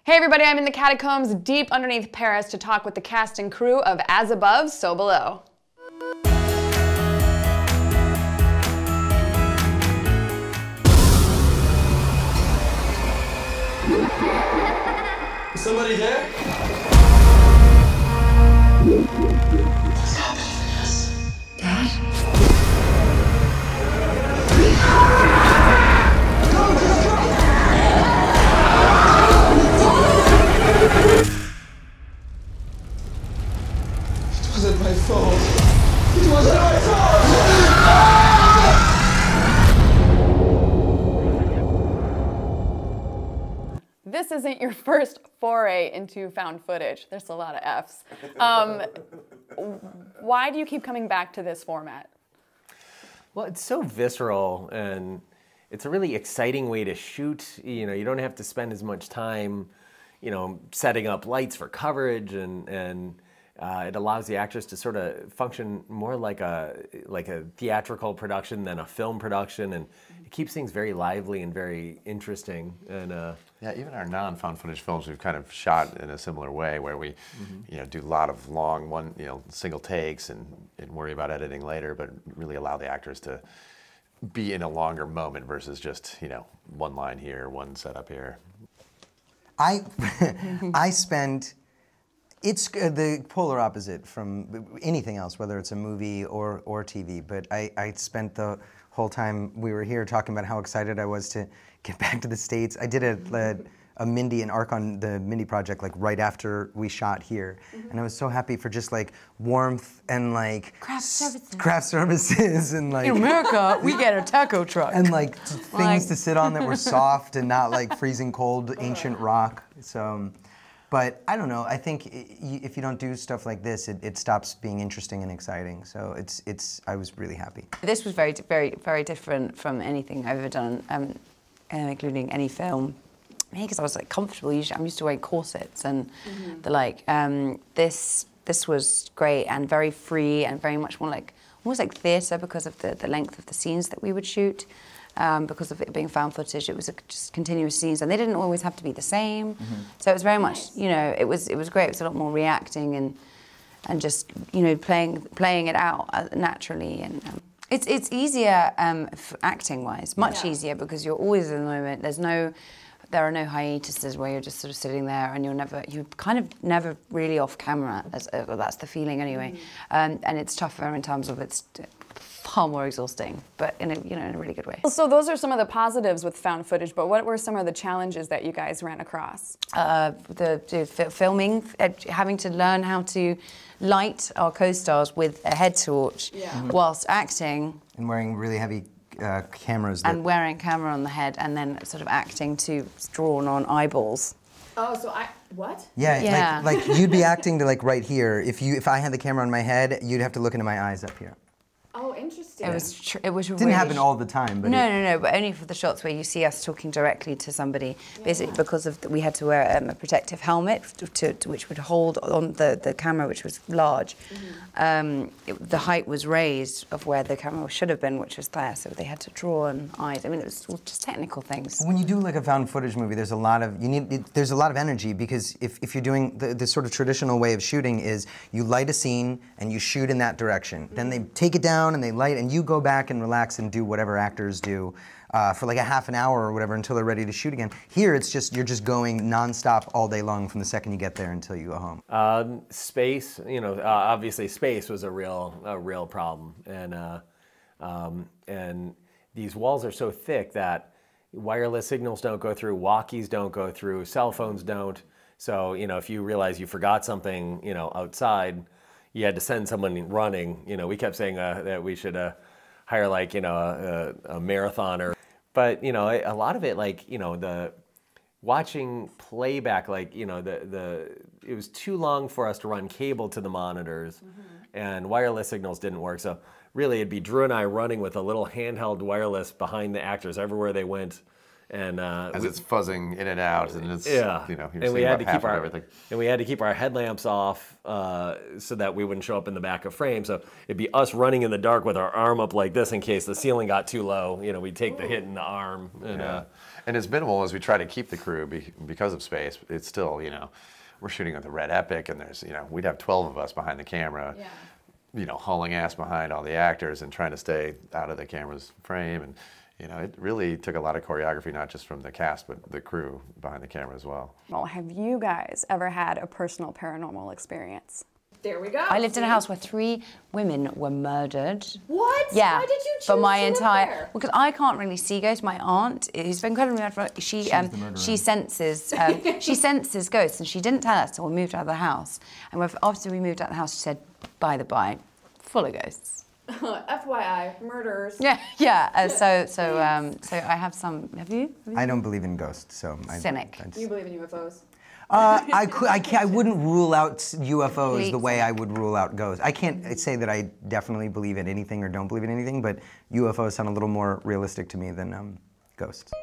Hey everybody, I'm in the catacombs deep underneath Paris to talk with the cast and crew of As Above, So Below. Somebody there? What's happening to us? Dad? It wasn't my fault. It wasn't my fault! This isn't your first foray into found footage. There's a lot of Fs. Why do you keep coming back to this format? Well, it's so visceral, and it's a really exciting way to shoot. You know, you don't have to spend as much time, setting up lights for coverage, and it allows the actors to sort of function more like a theatrical production than a film production, and it keeps things very lively and very interesting. And yeah, even our non-found footage films, we've kind of shot in a similar way, where we, do a lot of long single takes and worry about editing later, but really allow the actors to be in a longer moment versus just one line here, one setup here. I spend. It's the polar opposite from anything else, whether it's a movie or TV. But I spent the whole time we were here talking about how excited I was to get back to the States. I did an arc on the Mindy project right after we shot here, and I was so happy for just warmth and craft services and in America we get a taco truck and things to sit on that were soft and not freezing cold ancient rock. So. But I don't know. I think if you don't do stuff like this, it stops being interesting and exciting. So I was really happy. This was very, very, very different from anything I've ever done, including any film. Maybe because I was comfortable. I'm used to wearing corsets and the like. This was great and very free and very much more almost like theatre because of the length of the scenes that we would shoot. Because of it being found footage, it was just continuous scenes, and they didn't always have to be the same. So it was very much, it was great. It was a lot more reacting and just playing it out naturally, and it's easier acting-wise, much easier because you're always in the moment. There are no hiatuses where you're just sort of sitting there and you're kind of never really off camera. That's the feeling anyway, and it's tougher in terms of it's far more exhausting, but in a really good way. So those are some of the positives with found footage, but what were some of the challenges that you guys ran across? Filming, having to learn how to light our co-stars with a head torch whilst acting. And wearing really heavy cameras. And wearing camera on the head and then sort of acting to drawn on eyeballs. Oh, so what? Yeah, like you'd be acting to right here. If I had the camera on my head, you'd have to look into my eyes up here. Oh, interesting. It was didn't happen all the time, but no, but only for the shots where you see us talking directly to somebody. Basically, because we had to wear a protective helmet which would hold on the camera, which was large. The height was raised of where the camera should have been, which was there, so they had to draw on eyes. I mean, it was all just technical things. When you do a found footage movie, there's a lot of there's a lot of energy, because if you're doing the sort of traditional way of shooting is you light a scene and you shoot in that direction. Then they take it down and they light, and you go back and relax and do whatever actors do for a half an hour or whatever until they're ready to shoot again. Here, you're just going nonstop all day long from the second you get there until you go home. Space, obviously space was a real problem, and these walls are so thick that wireless signals don't go through, walkies don't go through, cell phones don't. So if you realize you forgot something, outside, you had to send someone running. We kept saying that we should hire a marathoner. But a lot of it, the watching playback, it was too long for us to run cable to the monitors, and wireless signals didn't work. So really, it'd be Drew and I running with a little handheld wireless behind the actors everywhere they went, And as it's fuzzing in and out, and it's yeah, you know, you're and we seeing had about to half keep of our everything. and we had to keep our headlamps off so that we wouldn't show up in the back of frame. So it'd be us running in the dark with our arm up like this in case the ceiling got too low. You know, we'd take the hit in the arm. And, Yeah. And as minimal as we try to keep the crew because of space, it's still, you know, we're shooting at the Red Epic, and there's, you know, we'd have 12 of us behind the camera, you know, hauling ass behind all the actors and trying to stay out of the camera's frame. And, you know, it really took a lot of choreography, not just from the cast, but the crew behind the camera as well. Well, have you guys ever had a personal paranormal experience? There we go. I lived in a house where 3 women were murdered. What? Yeah. Why did you choose for my to live entire there? because I can't really see ghosts. My aunt, who's been incredibly mad, she senses she senses ghosts, and she didn't tell us till we moved out of the house. And after we moved out of the house, she said, "By the by, full of ghosts." FYI, murders. Yeah. So I have some. Have you? I don't believe in ghosts, so Cynic. You believe in UFOs? I wouldn't rule out UFOs the Complete way I would rule out ghosts. I can't say that I definitely believe in anything or don't believe in anything, but UFOs sound a little more realistic to me than ghosts.